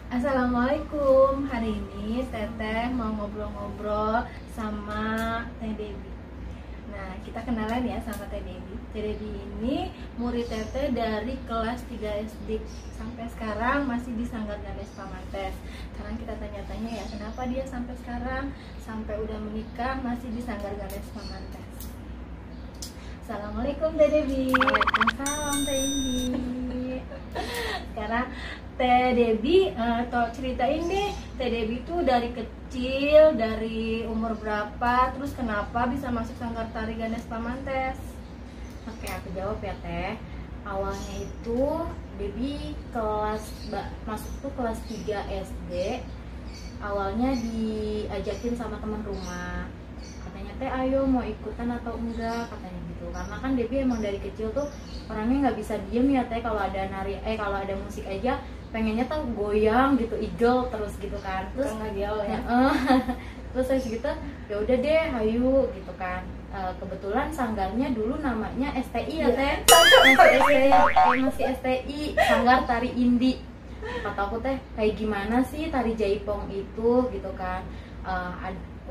Assalamualaikum. Hari ini Teteh mau ngobrol-ngobrol sama Teh Debbie. Nah, kita kenalan ya sama Teh Debbie. Teh Debbie ini murid Teteh dari kelas 3 SD sampai sekarang masih di Sanggar Ganes Pamantes. Sekarang kita tanya-tanya ya, kenapa dia sampai sekarang sampai udah menikah masih di Sanggar Ganes Pamantes. Assalamualaikum Teh Debbie. Waalaikumsalam Teh Indi. Sekarang Teh Debbie, ceritain deh, Teh Debbie tuh dari kecil, dari umur berapa, terus kenapa bisa masuk Sanggar Tari Ganes Pamantes? Oke, aku jawab ya Teh. Awalnya itu Debbie masuk tuh kelas 3 SD. Awalnya diajakin sama teman rumah. Katanya Teh ayo mau ikutan atau enggak, katanya gitu. Karena kan Debbie emang dari kecil tuh orangnya nggak bisa diem ya Teh, kalau ada kalau ada musik aja pengennya tuh goyang gitu, eagle terus gitu kan. Terus ya. Terus saya gitu, ya udah deh hayu gitu kan. Kebetulan sanggarnya dulu namanya STI ya Teh. Masih STI, Sanggar Tari Indi. Kata aku Teh, kayak gimana sih tari jaipong itu gitu kan.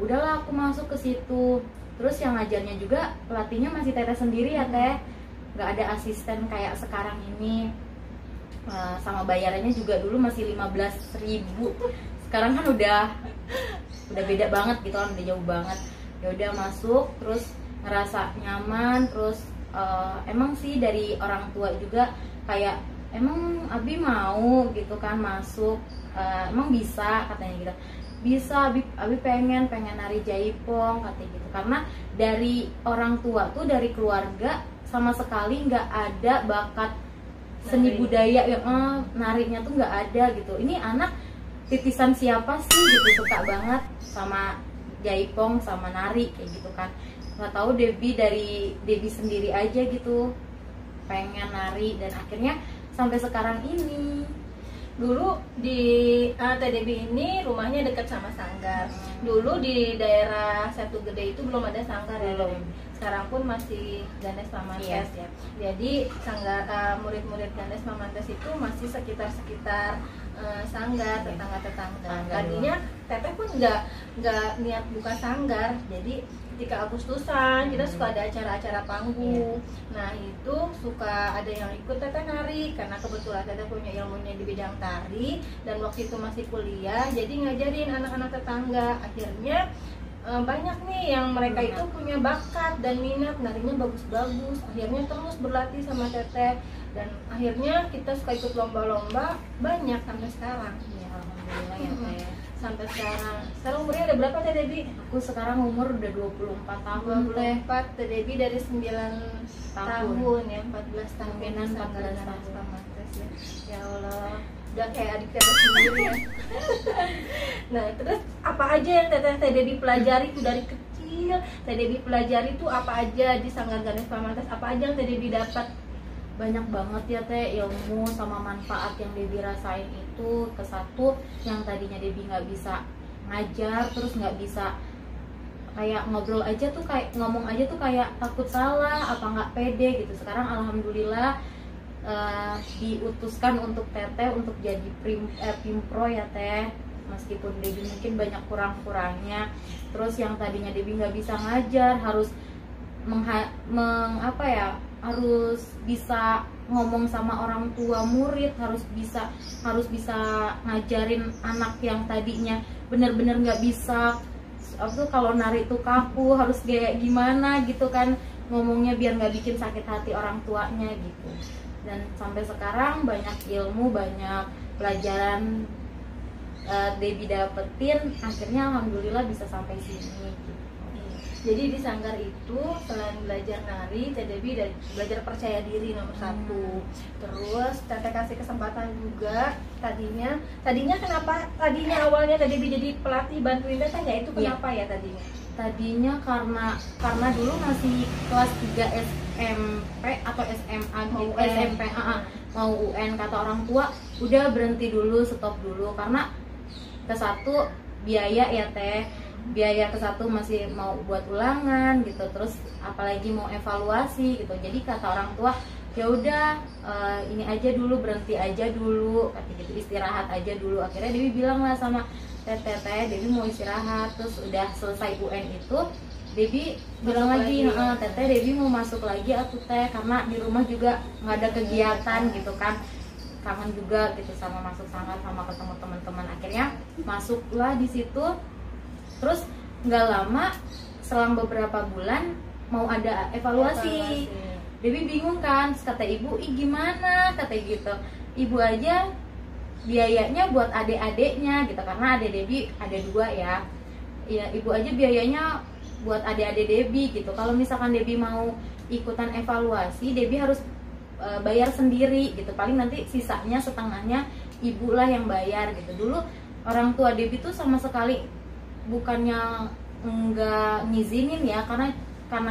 Udahlah aku masuk ke situ. Terus yang ngajarnya juga pelatihnya masih Teteh sendiri ya Teh, nggak ada asisten kayak sekarang ini. Sama bayarannya juga dulu masih 15.000. Sekarang kan udah beda banget gitu kan, udah jauh banget. Ya udah masuk, terus ngerasa nyaman, terus emang sih dari orang tua juga kayak emang Abi mau gitu kan masuk, emang bisa katanya gitu. Bisa Abi pengen nari jaipong katanya gitu. Karena dari orang tua tuh, dari keluarga sama sekali nggak ada bakat seni budaya yang narinya tuh nggak ada gitu. Ini anak titisan siapa sih gitu, suka banget sama jaipong sama nari kayak gitu kan. Nggak tahu dari Debbie sendiri aja gitu pengen nari, dan akhirnya sampai sekarang ini. Dulu di Teh Debbie ini rumahnya dekat sama sanggar. Dulu di daerah Setu Gede itu belum ada sanggar ya. Sekarang pun masih Ganes Pamantes ya. Jadi sanggar murid-murid Ganes Pamantes itu masih sekitar sanggar, tetangga-tetangga. Tadinya Teteh pun nggak niat buka sanggar. Jadi ketika Agustusan kita suka ada acara-acara panggung. Nah itu suka ada yang ikut Teteh nari karena kebetulan Teteh punya ilmunya di bidang tari, dan waktu itu masih kuliah jadi ngajarin anak-anak tetangga. Akhirnya banyak nih yang mereka itu punya bakat dan minat narinya bagus-bagus. Akhirnya terus berlatih sama Teteh, dan akhirnya kita suka ikut lomba-lomba banyak sampai sekarang. Ya alhamdulillah ya Teh. Sampai sekarang. Sekarang umurnya ada berapa Teh Debbie? Aku sekarang umur udah 24 tahun Teh. 24, Teh Debbie dari 9 tahun ya, 14 tahun. 14 tahun. Ya. Ya Allah, udah kayak adik Teteh sendiri ya. Nah, terus apa aja yang Teh Debbie pelajari tuh dari kecil? Teh Debbie pelajari tuh apa aja di Sanggar Ganes Pamantes? Apa aja yang Teh Debbie dapat? Banyak banget ya Teh, ilmu sama manfaat yang Debbie rasain itu. Kesatu, yang tadinya Debbie nggak bisa ngajar, terus nggak bisa kayak ngobrol aja tuh, kayak ngomong aja tuh kayak takut salah, apa nggak pede gitu. Sekarang alhamdulillah diutuskan untuk Teteh untuk jadi pimpro ya Teh, meskipun Debbie mungkin banyak kurang-kurangnya. Terus yang tadinya Debbie nggak bisa ngajar, harus harus bisa ngomong sama orang tua murid, harus bisa ngajarin anak yang tadinya bener-bener nggak bisa. Kalau nari itu kaku, harus kayak gimana gitu kan ngomongnya biar nggak bikin sakit hati orang tuanya gitu. Dan sampai sekarang banyak ilmu, banyak pelajaran Debbie dapetin, akhirnya alhamdulillah bisa sampai sini gitu. Jadi di sanggar itu selain belajar nari, Teh Debbie belajar percaya diri nomor 1. Terus Teteh kasih kesempatan juga tadinya kenapa awalnya Teh Debbie jadi pelatih bantuin Teteh ya, itu kenapa ya tadinya? Tadinya karena dulu masih kelas 3 SMP atau SMA gitu, SMP mau UN, kata orang tua udah berhenti dulu, stop dulu, karena kesatu biaya ya Teh, biaya kesatu masih mau buat ulangan gitu, terus apalagi mau evaluasi gitu. Jadi kata orang tua ya udah ini aja dulu, berhenti aja dulu kata gitu, istirahat aja dulu. Akhirnya Dewi bilang lah sama teteh, Dewi mau istirahat. Terus udah selesai UN itu Dewi bilang lagi, teteh Dewi mau masuk lagi aku teh, karena di rumah juga nggak ada kegiatan gitu kan, kangen juga gitu sama masuk sanggar, sama ketemu teman-teman. Akhirnya masuklah di situ. Terus nggak lama, selang beberapa bulan mau ada evaluasi. Dewi bingung kan, kata ibu, gimana, kata gitu, ibu aja biayanya buat adik-adiknya gitu, karena adik Dewi ada 2 ya, ibu aja biayanya buat adik-adik Dewi gitu. Kalau misalkan Dewi mau ikutan evaluasi, Dewi harus bayar sendiri gitu, paling nanti sisanya setengahnya ibu lah yang bayar gitu. Dulu orang tua Dewi tuh sama sekali bukannya nggak ngizinin ya, karena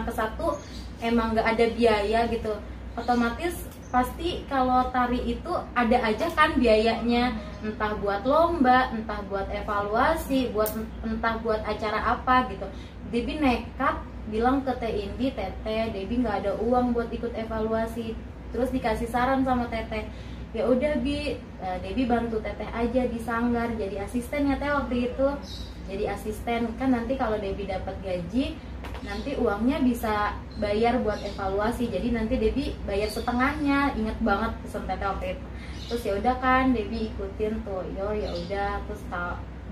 ke satu emang nggak ada biaya gitu, otomatis pasti kalau tari itu ada aja kan biayanya, entah buat lomba, entah buat evaluasi, entah buat acara apa gitu. Dewi nekat bilang ke Teh Indi, teteh Dewi nggak ada uang buat ikut evaluasi. Terus dikasih saran sama teteh, ya udah Bi, Dewi bantu teteh aja di sanggar jadi asisten ya teh waktu itu. Jadi asisten kan, nanti kalau Dewi dapat gaji nanti uangnya bisa bayar buat evaluasi, jadi nanti Dewi bayar setengahnya. Ingat banget pesan teteh waktu itu. Terus ya udah kan Dewi ikutin tuh, ya udah, terus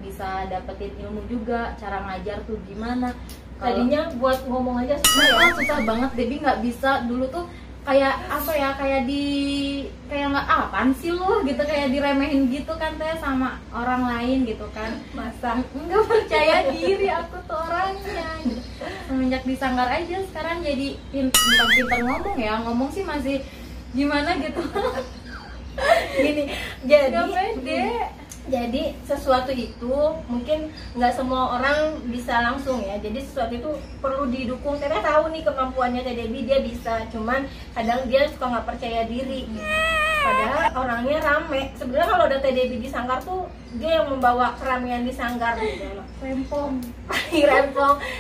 bisa dapetin ilmu juga, cara ngajar tuh gimana. Tadinya buat ngomong aja susah ya, susah banget. Dewi nggak bisa dulu tuh, kayak apa ya, kayak nggak apaan sih lo gitu, kayak diremehin gitu kan teh sama orang lain gitu kan. Masa nggak percaya diri aku tuh orangnya gitu. Semenjak di sanggar aja sekarang jadi pintar ngomong ya, ngomong sih masih gimana gitu. gini, jadi Gak pede. Jadi sesuatu itu mungkin nggak semua orang bisa langsung ya. Jadi sesuatu itu perlu didukung. Teteh tahu nih kemampuannya Teh Dewi, dia bisa. Cuman kadang dia suka nggak percaya diri. Padahal orangnya rame. Sebenarnya kalau ada Teh Dewi di sanggar tuh dia yang membawa keramaian di sanggar gitu loh. Rempong.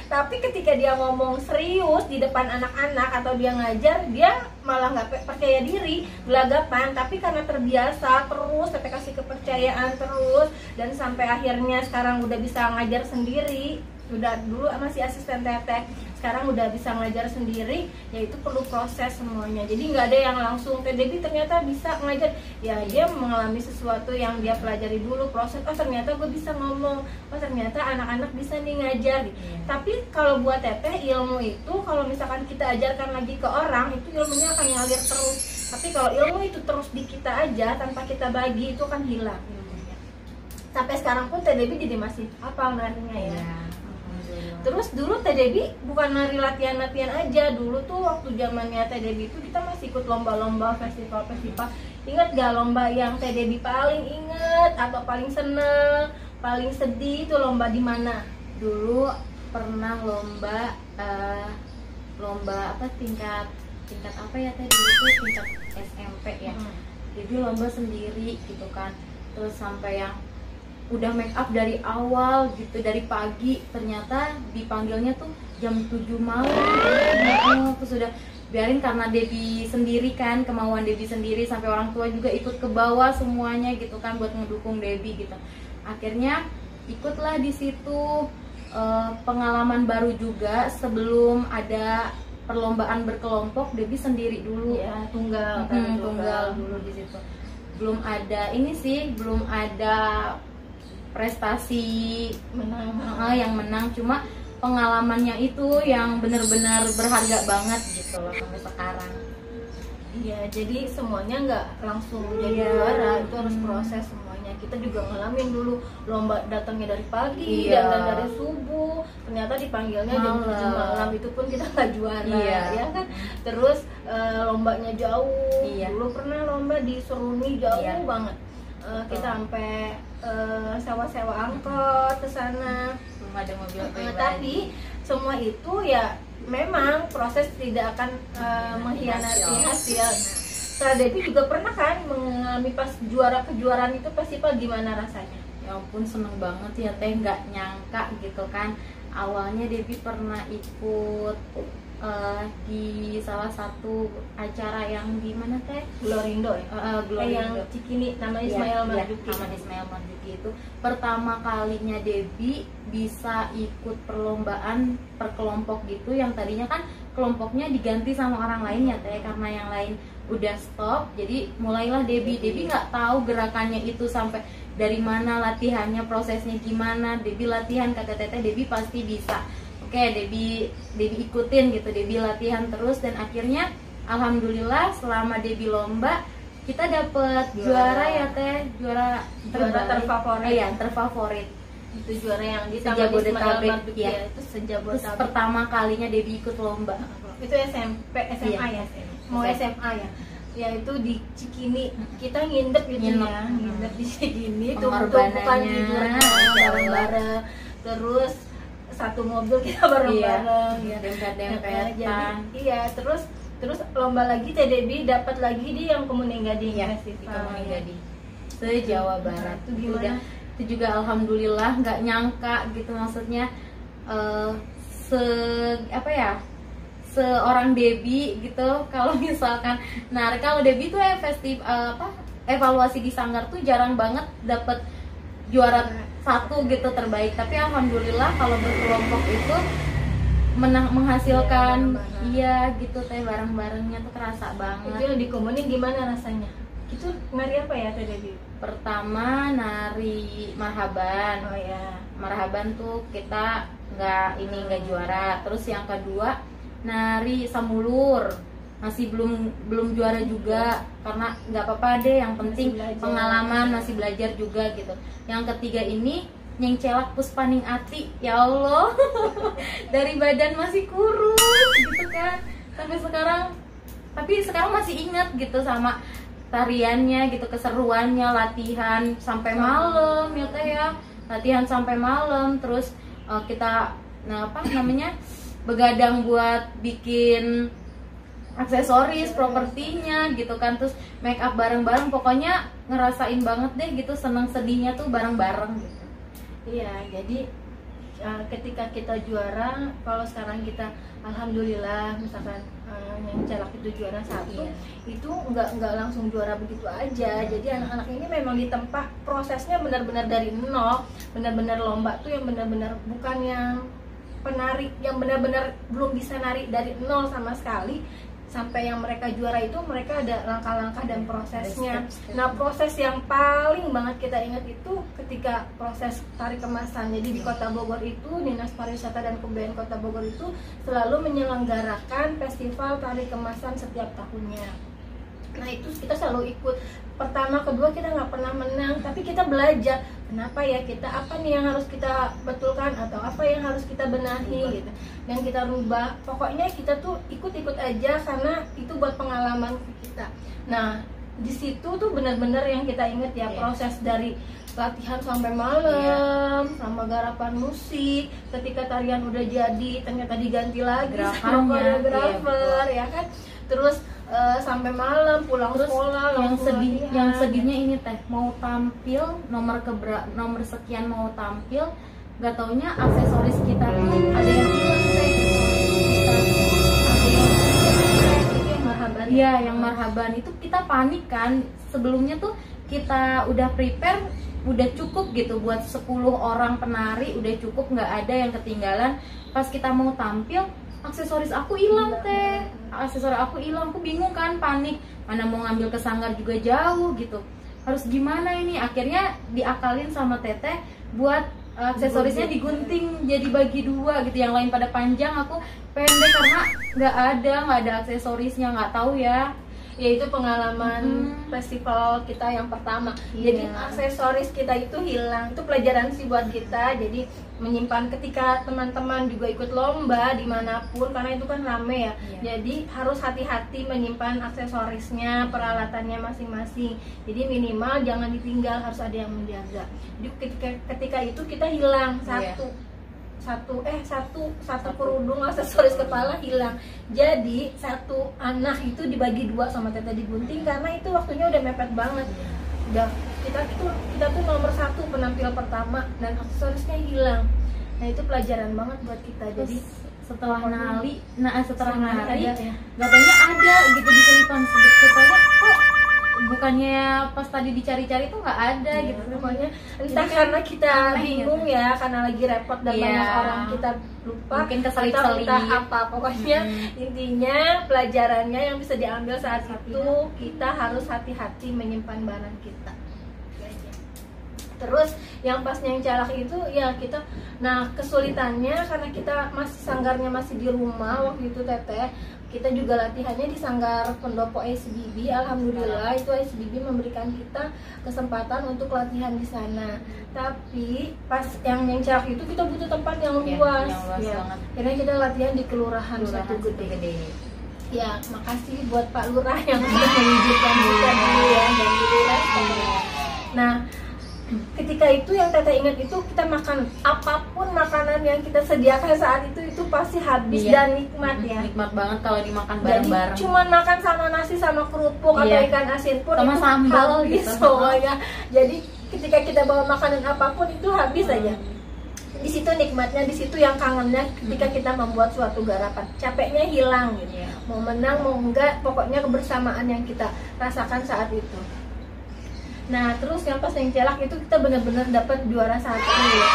Tapi ketika dia ngomong serius di depan anak-anak atau dia ngajar, dia malah nggak percaya diri, gelagapan. Tapi karena terbiasa terus, Teteh kasih kepercayaan terus, dan sampai akhirnya sekarang udah bisa ngajar sendiri. Udah dulu masih asisten teteh, sekarang udah bisa ngajar sendiri. Ya itu perlu proses semuanya, jadi nggak ada yang langsung. Teh Dewi ternyata bisa ngajar, ya dia mengalami sesuatu yang dia pelajari dulu, proses. Oh ternyata gue bisa ngomong, oh ternyata anak-anak bisa nih ngajar. Tapi kalau buat teteh, ilmu itu kalau misalkan kita ajarkan lagi ke orang, itu ilmunya akan ngalir terus. Tapi kalau ilmu itu terus di kita aja tanpa kita bagi, itu kan hilang ilmunya. Sampai sekarang pun Teh Dewi jadi masih hafal narinya ya. Terus dulu Teh Dewi bukan nari latihan-latihan aja. Dulu tuh waktu zamannya Teh Dewi itu kita masih ikut lomba-lomba, festival-festival. Ingat gak lomba yang Teh Dewi paling inget atau paling seneng, paling sedih itu lomba di mana? Dulu pernah lomba apa tingkat apa ya tadi, itu tingkat SMP ya. Jadi lomba sendiri gitu kan. Terus sampai yang udah make up dari awal gitu, dari pagi, ternyata dipanggilnya tuh jam 7 malam. Terus udah biarin, karena Dewi sendiri kan, kemauan Dewi sendiri, sampai orang tua juga ikut ke bawah semuanya gitu kan buat ngedukung Dewi gitu. Akhirnya ikutlah di situ. Pengalaman baru juga, sebelum ada perlombaan berkelompok Dewi sendiri dulu ya, tunggal dulu di situ. Belum ada ini sih, belum ada prestasi yang menang, cuma pengalamannya itu yang benar-benar berharga banget gitu loh sampai sekarang. Iya, jadi semuanya nggak langsung jadi juara, itu harus proses semuanya. Kita juga ngalamin dulu lomba datangnya dari pagi, datang dari subuh, ternyata dipanggilnya jam 7 malam, itu pun kita nggak juara, ya kan? Terus lombanya jauh, dulu pernah lomba di Seruni jauh banget. Kita sampai sewa angkot ke sana, belum ada mobil pribadi. Tapi semua itu ya memang proses, tidak akan mengkhianati hasil. Nah, Devi juga pernah kan mengalami pas kejuaraan itu festival, gimana rasanya? Ya ampun, seneng banget ya teh, nggak nyangka gitu kan. Awalnya Devi pernah ikut di salah satu acara yang di mana teh, Glorindo ya? Yang Glorindo. Cikini, namanya Ismail Marzuki. Nama Ismail Marzuki itu pertama kalinya Debbie bisa ikut perlombaan per kelompok gitu, yang tadinya kan kelompoknya diganti sama orang lain ya teh, karena yang lain udah stop, jadi mulailah Debbie nggak tahu gerakannya itu sampai dari mana, latihannya prosesnya gimana. Debbie latihan, kata teteh Debbie pasti bisa. Oke, Debbie ikutin gitu, Debbie latihan terus, dan akhirnya alhamdulillah selama Debbie lomba kita dapet juara ya teh, juara terfavorit. Iya, terfavorit. Itu juara yang di Sejabodetabek ya. Itu sejabodetabek. Pertama kalinya Debbie ikut lomba. Itu SMA ya. Mau SMA ya. Ya itu di Cikini, kita nginep gitu ya, nginep di Cikini tuh bukan tidurnya bareng-bareng, terus satu mobil kita bareng-bareng, ya, dempet-dempetan. Iya, terus lomba lagi Teh Debbie dapat lagi di yang Kemuning Gading ya, Kemuning Gading se-Jawa Barat. Itu gimana? Itu juga alhamdulillah nggak nyangka gitu, maksudnya seorang Debbie gitu, kalau misalkan kalau Debbie tuh evaluasi di Sanggar tuh jarang banget dapet juara satu gitu terbaik, tapi alhamdulillah kalau berkelompok itu menghasilkan gitu teh, bareng-barengnya tuh kerasa banget. Itu yang di Kemuning gimana rasanya? Itu nari apa ya Teh Debbie? Pertama nari marhaban. Oh ya. Marhaban tuh kita nggak juara. Terus yang kedua nari samulur, masih belum juara juga, karena nggak apa-apa deh, yang penting pengalaman, masih belajar juga gitu. Yang ketiga ini nyengcelak Puspaning Ati, ya Allah. Dari badan masih kurus gitu kan sampai sekarang, tapi sekarang masih ingat gitu sama tariannya gitu, keseruannya, latihan sampai malam ya teh ya, latihan sampai malam. Terus kita begadang buat bikin aksesoris, propertinya gitu kan, terus make up bareng-bareng, pokoknya ngerasain banget deh gitu, seneng sedihnya tuh bareng-bareng gitu. Iya, jadi ketika kita juara, kalau sekarang kita alhamdulillah misalkan yang celak itu juara satu, itu nggak langsung juara begitu aja. Jadi anak-anak ini memang ditempa prosesnya benar-benar dari nol, benar-benar lomba tuh yang benar-benar bukan yang penari yang benar-benar belum bisa nari dari nol sama sekali, sampai yang mereka juara itu mereka ada langkah-langkah dan prosesnya. Nah, proses yang paling banget kita ingat itu ketika proses tari kemasan. Jadi di Kota Bogor itu, Dinas Pariwisata dan Kebudayaan Kota Bogor itu selalu menyelenggarakan festival tari kemasan setiap tahunnya. Nah, itu kita selalu ikut. Pertama, kedua kita nggak pernah menang, tapi kita belajar kenapa ya, kita apa nih yang harus kita betulkan atau apa yang harus kita benahi gitu, dan kita rubah. Pokoknya kita tuh ikut-ikut aja karena itu buat pengalaman kita. Nah, di situ tuh benar-benar yang kita ingat ya, proses dari latihan sampai malam, sama garapan musik. Ketika tarian udah jadi, ternyata diganti lagi sama koreografer, ya kan. Terus sampai malam pulang sekolah. Yang sedihnya ini teh, mau tampil nomor sekian mau tampil, nggak taunya aksesoris kita tuh ada yang hilang teh. Iya, yang marhaban itu kita panik kan. Sebelumnya tuh kita udah prepare, udah cukup gitu buat 10 orang penari, udah cukup, nggak ada yang ketinggalan. Pas kita mau tampil, aksesoris aku hilang teh, aksesoris aku hilang, aku bingung kan, panik, mana mau ngambil ke Sanggar juga jauh gitu, harus gimana ini. Akhirnya diakalin sama teteh buat aksesorisnya digunting jadi bagi 2 gitu, yang lain pada panjang, aku pendek karena nggak ada aksesorisnya. Nggak tahu ya, yaitu pengalaman festival kita yang pertama. Jadi aksesoris kita itu hilang, itu pelajaran sih buat kita. Jadi menyimpan ketika teman-teman juga ikut lomba dimanapun, karena itu kan rame ya. Jadi harus hati-hati menyimpan aksesorisnya, peralatannya masing-masing. Jadi minimal jangan ditinggal, harus ada yang menjaga. Jadi ketika itu kita hilang satu kerudung aksesoris kepala hilang. Jadi satu anak itu dibagi 2 sama teteh digunting, karena itu waktunya udah mepet banget. Udah kita tuh nomor 1 penampil pertama dan aksesorisnya hilang. Nah, itu pelajaran banget buat kita. Jadi setelah setelah nari ada ya. katanya ada gitu di selipan. Katanya kok bukannya pas tadi dicari-cari tuh nggak ada gitu. Pokoknya entah karena kita bingung ya, karena lagi repot dan banyak orang kita lupa, mungkin atau keselip-selip entah apa. Pokoknya intinya pelajarannya yang bisa diambil saat itu, kita harus hati-hati menyimpan barang kita. Terus yang pas yang calak itu ya kita, nah kesulitannya karena kita sanggarnya masih di rumah waktu itu Teteh, kita juga latihannya di sanggar pendopo ICBB. Alhamdulillah itu ICBB memberikan kita kesempatan untuk latihan di sana. Tapi pas yang calak itu kita butuh tempat yang luas, ya. Karena kita latihan di kelurahan Satu Gede. Ya, makasih buat Pak Lurah yang sudah menunjukkan kita dulu ya, dan Lurah. Nah, ketika itu yang Teteh ingat itu kita makan apapun makanan yang kita sediakan saat itu pasti habis dan nikmat ya. Nikmat banget kalau dimakan bareng-bareng. Jadi cuman makan sama nasi sama kerupuk atau ikan asin pun sama itu sambal habis gitu semuanya. Jadi ketika kita bawa makanan apapun itu habis aja. Di situ nikmatnya, di situ yang kangennya ketika kita membuat suatu garapan. Capeknya hilang gitu. Mau menang mau enggak, pokoknya kebersamaan yang kita rasakan saat itu. Nah terus yang pas yang celak itu kita benar-benar dapat juara 1 ya,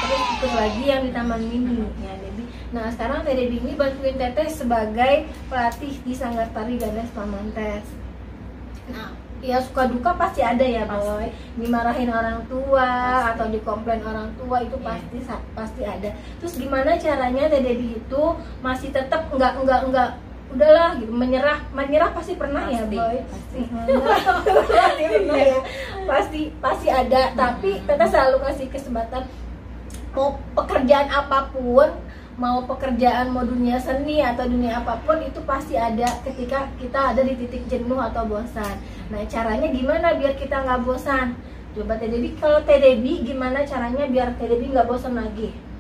terus ikut lagi yang di Taman Mini ya Debbie. Nah sekarang Teh Debbie ini bantuin Teteh sebagai pelatih di Sanggar Tari Gandes Pamantes. Nah ya suka duka pasti ada ya Boy, dimarahin orang tua pasti, atau dikomplain orang tua itu pasti ada. Terus gimana caranya Teh Debbie itu masih tetap enggak udahlah gitu, menyerah pasti pernah ya Boy, pasti ada. Tapi kita selalu kasih kesempatan, mau pekerjaan apapun, mau pekerjaan mau dunia seni atau dunia apapun itu pasti ada ketika kita ada di titik jenuh atau bosan. Nah caranya gimana biar kita nggak bosan? Coba Teh Debbie, kalau Teh Debbie gimana caranya biar Teh Debbie nggak bosan lagi?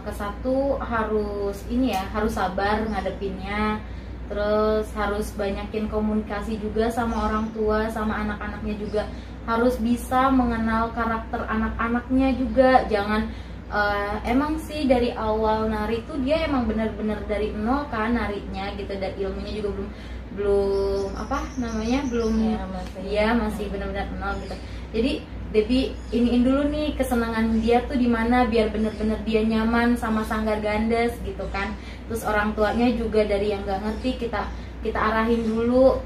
Kesatu harus harus sabar ngadepinnya, terus harus banyakin komunikasi juga sama orang tua, sama anak-anaknya juga, harus bisa mengenal karakter anak-anaknya juga. Jangan emang sih dari awal nari tuh dia emang benar-benar dari nol kan narinya gitu, dan ilmunya juga belum masih benar-benar nol gitu. Jadi Debbie iniin dulu nih kesenangan dia tuh di mana biar bener-bener dia nyaman sama Sanggar Gandes gitu kan. Terus orang tuanya juga dari yang nggak ngerti kita arahin dulu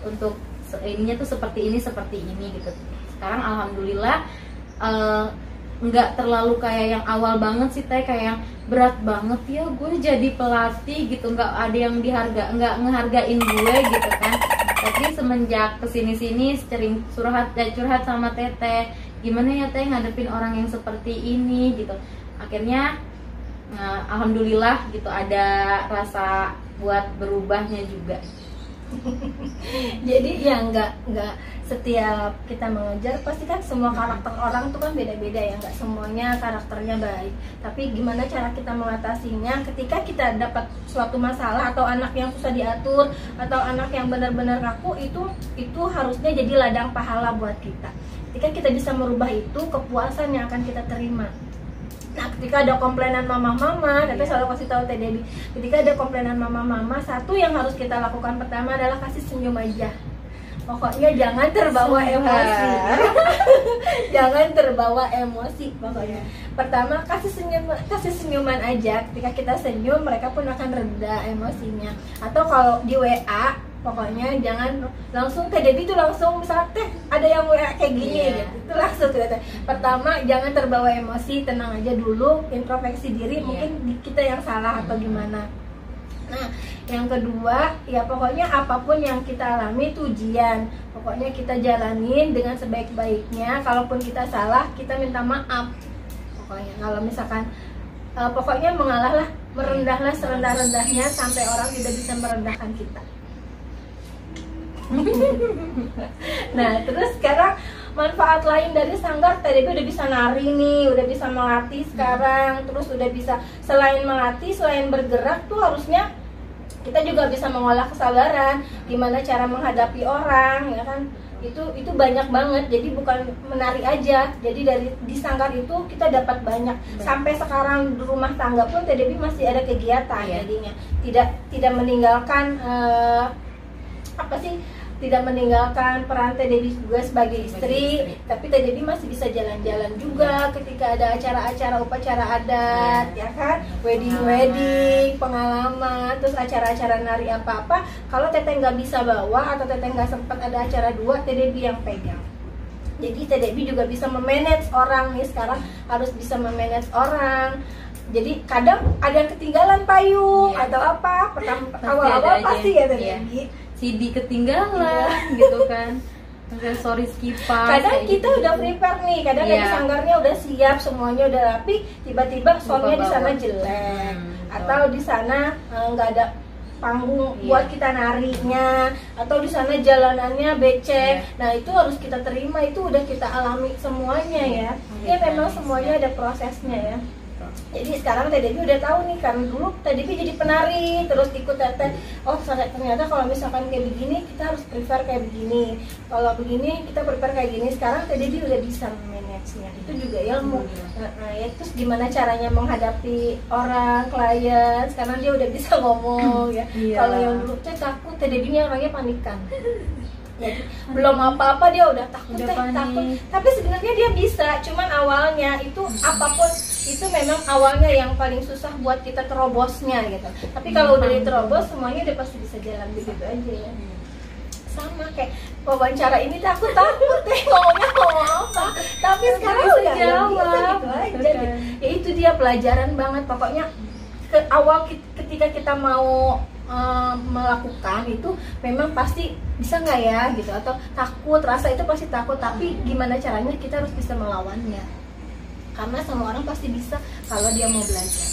untuk ininya tuh seperti ini gitu. Sekarang alhamdulillah nggak terlalu kayak yang awal banget sih Teh, kayak yang berat banget ya gue jadi pelatih gitu, nggak ada yang nggak ngehargain gue gitu kan. Tapi semenjak kesini-sini sering curhat sama Teteh, gimana ya Teh ngadepin orang yang seperti ini gitu. Akhirnya alhamdulillah gitu ada rasa buat berubahnya juga. Jadi ya nggak setiap kita mengejar pasti kan semua karakter orang tuh kan beda-beda ya, nggak semuanya karakternya baik. Tapi gimana cara kita mengatasinya ketika kita dapat suatu masalah atau anak yang susah diatur atau anak yang benar-benar kaku, itu harusnya jadi ladang pahala buat kita. Ketika kita bisa merubah itu, kepuasan yang akan kita terima. Nah, ketika ada komplainan mama-mama, Teteh selalu kasih tahu Teh Debbie, ketika ada komplainan mama-mama, satu yang harus kita lakukan pertama adalah kasih senyum aja. Pokoknya jangan terbawa emosi. Jangan terbawa emosi pokoknya. Pertama kasih senyuman aja. Ketika kita senyum, mereka pun akan reda emosinya. Atau kalau di WA, pokoknya jangan langsung Teh Debbie tuh langsung misalnya Teh ada yang WA kayak gini gitu. Itu langsung kita. Pertama jangan terbawa emosi, tenang aja dulu, introspeksi diri, mungkin kita yang salah atau gimana. Nah, yang kedua, ya pokoknya apapun yang kita alami itu ujian. Pokoknya kita jalanin dengan sebaik-baiknya. Kalaupun kita salah, kita minta maaf. Pokoknya kalau misalkan pokoknya mengalahlah, merendahlah serendah-rendahnya sampai orang tidak bisa merendahkan kita. Nah, terus sekarang manfaat lain dari sanggar, Teh Debbie udah bisa nari nih, udah bisa melatih sekarang, terus udah bisa selain melatih, selain bergerak tuh harusnya kita juga bisa mengolah kesabaran, gimana cara menghadapi orang, ya kan? itu banyak banget. Jadi bukan menari aja, jadi dari di sanggar itu kita dapat banyak. Sampai sekarang di rumah tangga pun Teh Debbie masih ada kegiatan. Jadinya tidak meninggalkan tidak meninggalkan peran Teh Debbie juga sebagai istri, tapi Teh Debbie masih bisa jalan-jalan juga ketika ada acara-acara upacara adat, ya kan, wedding, pengalaman, terus acara-acara nari apa-apa. Kalau Teteh nggak bisa bawa atau Teteh nggak sempat ada acara dua, Teh Debbie yang pegang. Jadi Teh Debbie juga bisa memanage orang nih, sekarang harus bisa memanage orang. Jadi kadang ada yang ketinggalan payung atau apa, awal-awal pasti ya Teh Debbie. CD ketinggalan gitu kan, aksesoris kipas. Kadang kita gitu. Udah prepare nih, kadang dari sanggarnya udah siap, semuanya udah rapi, tiba-tiba soundnya di sana jelek, atau di sana nggak ada panggung buat kita narinya, atau di sana jalanannya becek. Nah itu harus kita terima, itu udah kita alami semuanya ya. Ya memang semuanya ada prosesnya ya. Jadi sekarang Teh Debbie udah tahu nih, karena dulu Teh Debbie jadi penari terus ikut Teteh. Oh ternyata kalau misalkan kayak begini kita harus prepare kayak begini, kalau begini kita prepare kayak gini. Sekarang Teh Debbie udah bisa manage-nya, itu juga ilmu. Nah ya, terus gimana caranya menghadapi orang klien, sekarang dia udah bisa ngomong ya. Kalau yang dulu Teh takut, Teh Debbie-nya orangnya panikan. Jadi belum apa-apa dia udah takut, takut. Tapi sebenarnya dia bisa, cuman awalnya itu apapun itu memang awalnya yang paling susah buat kita terobosnya gitu. Tapi kalau udah diterobos semuanya udah pasti bisa jalan begitu aja ya. Sama kayak wawancara ini takut ngomongnya ngomong apa. Tapi sekarang udah jawab gitu aja. Ya itu dia pelajaran banget pokoknya. Ke awal ketika kita mau melakukan itu memang pasti bisa nggak ya gitu, atau takut, rasa itu pasti takut, tapi gimana caranya kita harus bisa melawannya, karena semua orang pasti bisa kalau dia mau belajar.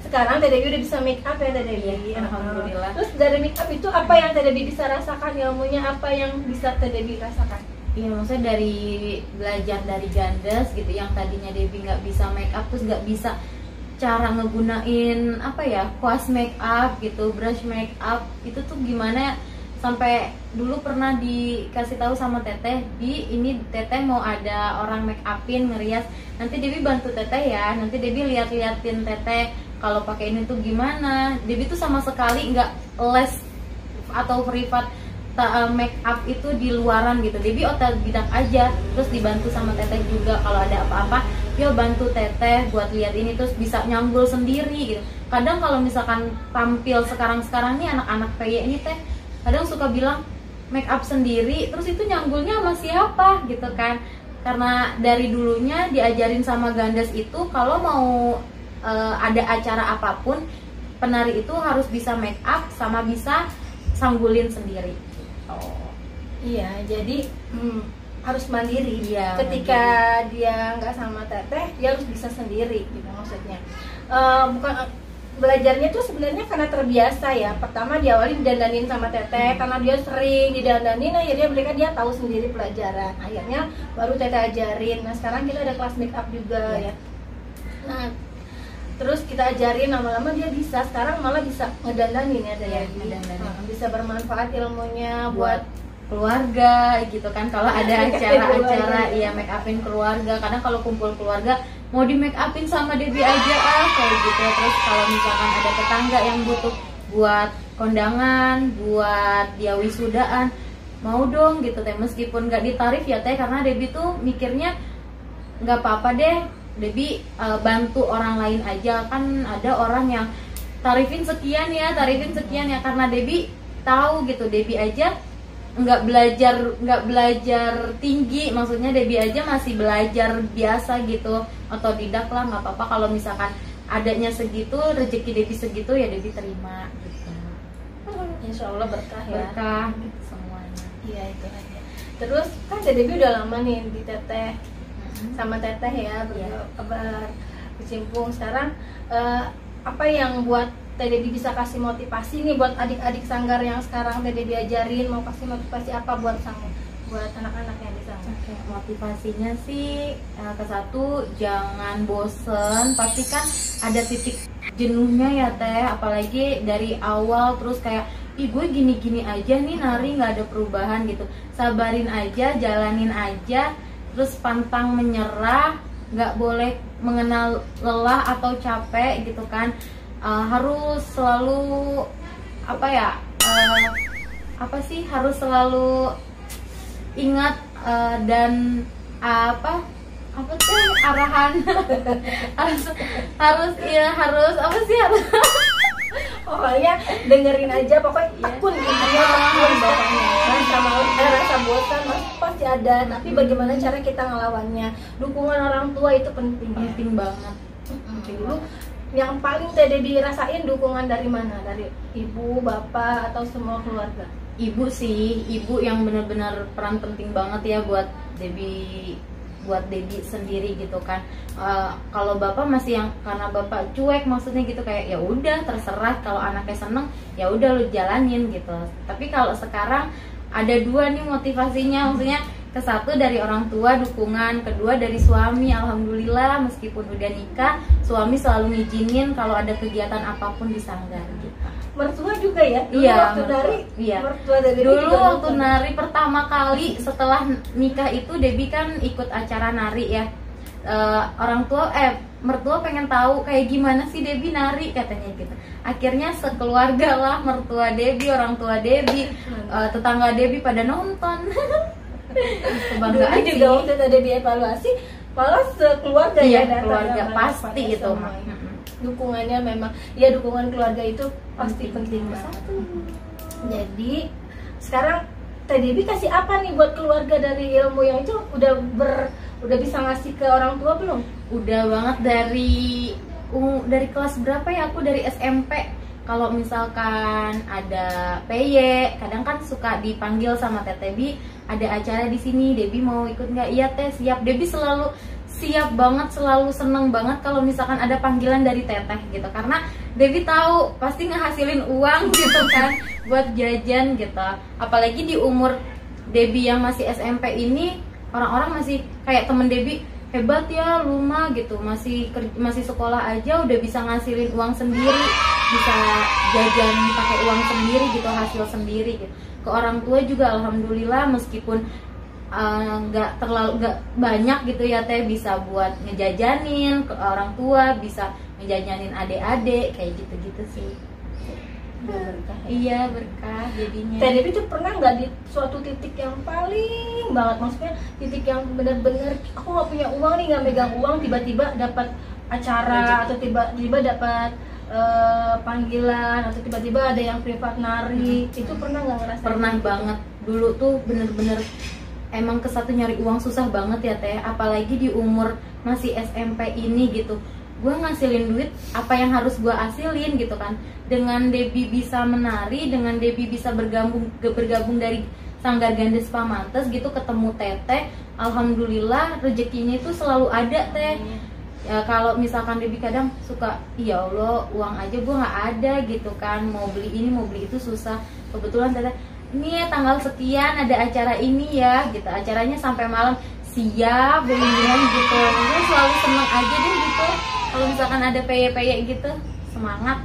Sekarang Teh Debbie udah bisa make up ya Teh Debbie. Alhamdulillah. Terus dari make up itu apa yang Teh Debbie bisa rasakan, ilmunya apa yang bisa Teh Debbie rasakan? Iya, maksudnya dari belajar dari Gandes gitu, yang tadinya Debbie nggak bisa make up, terus nggak bisa cara ngegunain apa ya, kuas make up gitu, brush make up itu tuh gimana. Sampai dulu pernah dikasih tahu sama Teteh, ini Teteh mau ada orang make upin ngerias, nanti Debbie bantu Teteh ya, nanti Debbie liatin Teteh kalau pakai ini tuh gimana. Debbie tuh sama sekali nggak les atau privat make up itu di luaran gitu. Debbie otodidak aja, terus dibantu sama Teteh juga kalau ada apa-apa, yo bantu Teteh buat lihat ini, terus bisa nyanggul sendiri gitu. Kadang kalau misalkan tampil sekarang nih anak-anak PY ini Teh kadang suka bilang make up sendiri, terus itu nyanggulnya sama siapa gitu kan. Karena dari dulunya diajarin sama Gandes itu kalau mau ada acara apapun, penari itu harus bisa make up sama bisa sanggulin sendiri. Iya, jadi harus mandiri. Ketika dia nggak sama Teteh, dia harus bisa sendiri gitu maksudnya. Bukan belajarnya tuh sebenarnya karena terbiasa ya. Pertama diawali didandanin sama Teteh, karena dia sering didandanin, akhirnya mereka dia tahu sendiri pelajaran. Akhirnya baru Teteh ajarin. Nah sekarang kita ada kelas make up juga ya. Nah terus kita ajarin, lama-lama dia bisa. Sekarang malah bisa ngedandanin ya bisa bermanfaat ilmunya buat keluarga gitu kan. Kalau ada acara-acara ya make upin keluarga. Kadang kalau kumpul keluarga mau di make upin sama Debbie aja kayak gitu. Terus kalau misalkan ada tetangga yang butuh buat kondangan, buat dia wisudaan, mau dong gitu Teh, meskipun nggak ditarif ya Teh, karena Debbie tuh mikirnya nggak apa-apa deh Debbie bantu orang lain aja. Kan ada orang yang tarifin sekian ya, karena Debbie tahu gitu, Debbie aja nggak belajar tinggi, maksudnya Debbie aja masih belajar biasa gitu, otodidak lah, nggak apa-apa kalau misalkan adanya segitu, rezeki Debbie segitu ya Debbie terima gitu. Insya Allah berkah ya, berkah gitu semuanya. Iya itu aja. Terus kan Debbie udah lama nih di Teteh sama Teteh ya berkecimpung. Sekarang apa yang buat Teh Debbie bisa kasih motivasi nih buat adik-adik sanggar yang sekarang Teh Debbie ajarin, mau kasih motivasi apa buat anak-anak yang di sanggar? Motivasinya sih ke satu, jangan bosen, pasti kan ada titik jenuhnya ya Teh, apalagi dari awal terus kayak ih gue gini-gini aja nih nari nggak ada perubahan gitu, sabarin aja, jalanin aja, terus pantang menyerah, nggak boleh mengenal lelah atau capek gitu kan. Harus selalu apa ya, harus selalu ingat dan apa tuh arahan harus pokoknya dengerin aja, pokoknya tekun intinya tekun pokoknya. Rasa bosan pasti ada, tapi bagaimana cara kita ngelawannya. Dukungan orang tua itu penting banget. Dulu yang paling Teh dirasain dukungan dari mana? Dari ibu, bapak, atau semua keluarga? Ibu sih, ibu yang benar-benar peran penting banget ya buat Debbie sendiri gitu kan. Kalau bapak masih yang karena bapak cuek, maksudnya gitu kayak ya udah terserah, kalau anaknya seneng ya udah lu jalanin gitu. Tapi kalau sekarang ada dua nih motivasinya, maksudnya ke satu dari orang tua dukungan, kedua dari suami. Alhamdulillah meskipun udah nikah, suami selalu ngizinin kalau ada kegiatan apapun di sanggar gitu. Mertua juga ya? Dulu iya, waktu nari, iya. Mertua dari dulu waktu nari pertama kali setelah nikah itu, Debbie kan ikut acara nari ya. Mertua pengen tahu kayak gimana sih Debbie nari katanya gitu. Akhirnya sekeluarga lah, mertua Debbie, orang tua Debbie, tetangga Debbie pada nonton. Kebanggaan juga sih. waktu itu ada dievaluasi, malah sekeluarga Iya, ya, keluarga pasti gitu mah. Dukungannya memang ya, dukungan keluarga itu pasti penting banget. Jadi sekarang Teh Debbie kasih apa nih buat keluarga dari ilmu yang itu? Udah bisa ngasih ke orang tua belum? Udah banget. Dari kelas berapa ya, aku dari SMP. Kalau misalkan ada PY, kadang kan suka dipanggil sama Teh Debbie, ada acara di sini, Debbie mau ikut nggak? Iya Teh, siap. Debbie selalu siap banget, selalu seneng banget kalau misalkan ada panggilan dari Teteh gitu, karena Debbie tahu pasti ngehasilin uang gitu kan buat jajan gitu. Apalagi di umur Debbie yang masih SMP ini, orang-orang masih kayak temen Debbie, hebat ya lu mah gitu, masih sekolah aja udah bisa ngasilin uang sendiri, bisa jajan pakai uang sendiri gitu, hasil sendiri gitu. Ke orang tua juga alhamdulillah, meskipun nggak banyak gitu ya Teh, bisa buat ngejajanin ke orang tua, bisa ngejajanin adik-adik kayak gitu-gitu sih. Berkah. Iya, berkah jadinya. Teh Debbie tuh pernah nggak di suatu titik yang paling banget, maksudnya titik yang benar-benar aku nggak punya uang nih, nggak megang uang, tiba-tiba dapat acara atau tiba-tiba dapat panggilan, atau tiba-tiba ada yang privat nari, itu pernah nggak ngerasain? Pernah banget. Dulu tuh bener-bener emang ke satu nyari uang susah banget ya Teh, apalagi di umur masih SMP ini gitu. Gue ngasilin duit, apa yang harus gue asilin gitu kan. Dengan Debbie bisa menari, dengan Debbie bisa bergabung dari Sanggar Gandes Pamantес gitu, ketemu Teteh, alhamdulillah rezekinya itu selalu ada Teh. Ya, kalau misalkan Debbie kadang suka, ya Allah uang aja gue nggak ada gitu kan, mau beli ini mau beli itu susah. Kebetulan Teteh, ini ya tanggal sekian ada acara ini ya gitu, acaranya sampai malam, siap bilang gitu. Gue selalu seneng aja deh gitu kalau misalkan ada PY gitu, semangat.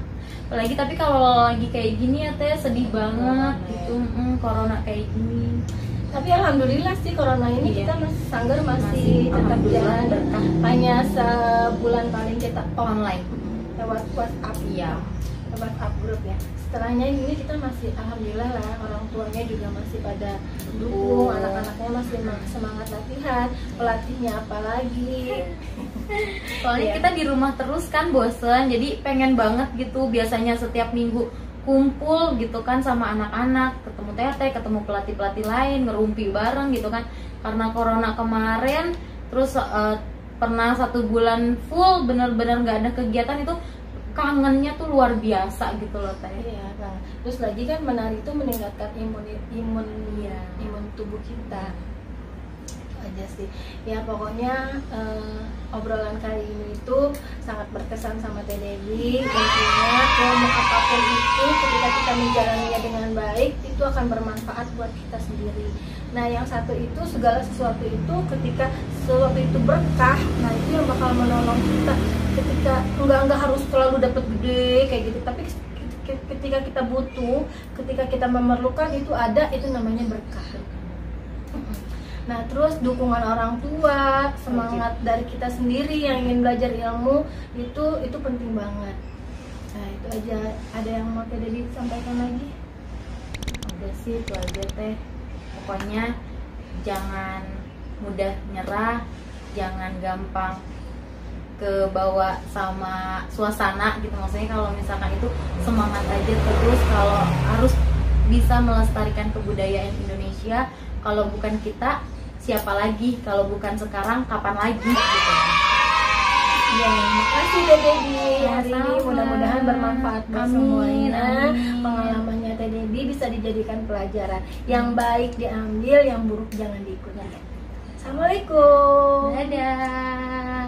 Apalagi tapi kalau lagi kayak gini ya Teh, sedih banget gitu, corona kayak gini. Tapi alhamdulillah sih corona ini kita Sanggar masih tetap jalan, hanya sebulan paling kita online lewat WhatsApp ya, lewat WhatsApp grup ya. Setelahnya ini kita masih alhamdulillah lah, orang tuanya juga masih pada dukung, anak-anaknya masih semangat latihan, pelatihnya apalagi. Soalnya kita di rumah terus kan bosen, jadi pengen banget gitu biasanya setiap minggu kumpul gitu kan sama anak-anak, ketemu Teteh, ketemu pelatih-pelatih lain, ngerumpi bareng gitu kan. Karena corona kemarin, terus pernah 1 bulan full bener-bener nggak ada kegiatan, itu kangennya tuh luar biasa gitu loh Teh. Iya kan. Terus lagi kan menari itu meningkatkan imun tubuh kita. Aja sih ya, pokoknya obrolan kali ini itu sangat berkesan sama Teh Debbie. Intinya ilmu apapun itu ketika kita menjalaninya dengan baik, itu akan bermanfaat buat kita sendiri. Nah yang satu itu, segala sesuatu itu ketika sesuatu itu berkah, nah itu yang bakal menolong kita. Ketika enggak harus selalu dapat gede kayak gitu, tapi ketika kita butuh, ketika kita memerlukan itu ada, itu namanya berkah. Nah, terus dukungan orang tua, semangat dari kita sendiri yang ingin belajar ilmu itu penting banget. Nah, itu aja. Ada yang mau Teh Debbie sampaikan lagi? Udah sih, itu aja Teh. Pokoknya jangan mudah nyerah, jangan gampang ke bawa sama suasana gitu. Maksudnya kalau misalkan itu semangat aja terus, kalau harus bisa melestarikan kebudayaan Indonesia. Kalau bukan kita, siapa lagi? Kalau bukan sekarang, kapan lagi gitu. Ya, makasih Teh Debbie hari ini, Sama-sama. mudah-mudahan bermanfaat buat Amin, semuanya. amin. Pengalamannya Teh Debbie bisa dijadikan pelajaran. Yang baik diambil, yang buruk jangan diikuti. Assalamualaikum. Dadah.